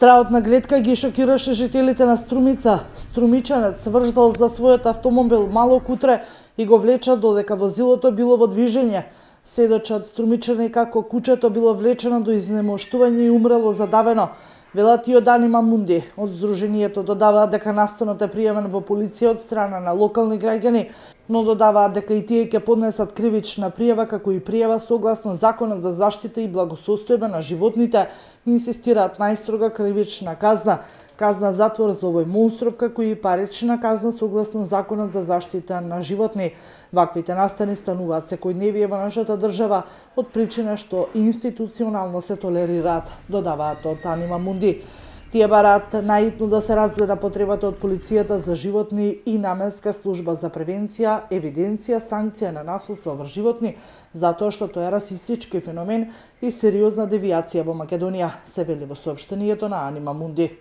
Страот на гледка ги шокираше жителите на Струмица. Струмичанец врзал за својот автомобил малок утре и го влеча додека возилото било во движење. Сведочат струмичани како кучето било влечено до изнемоштување и умрело задавено. Велат и од Анима Мунди. Од Сдруженијето додаваат дека настанот е пријавен во полиција од страна на локални граѓани, но додаваат дека и тие ќе поднесат кривична пријава како и пријава согласно Законот за заштита и благосостојба на животните и инсистираат најстрога кривична казна, казна затвор за овој монстров, како и парична казна согласно Законот за заштита на животни. Ваквите настани стануваат секојдневие во нашата држава од причина што институционално се толерираат, додаваат од Анима Мунди. Тие бараат наитно да се разгледа потребата од полицијата за животни и наменска служба за превенција, евиденција, санкција на насилство врз животни, затоа што тоа е расистички феномен и сериозна девијација во Македонија, се вели во соопштението на Анима Мунди.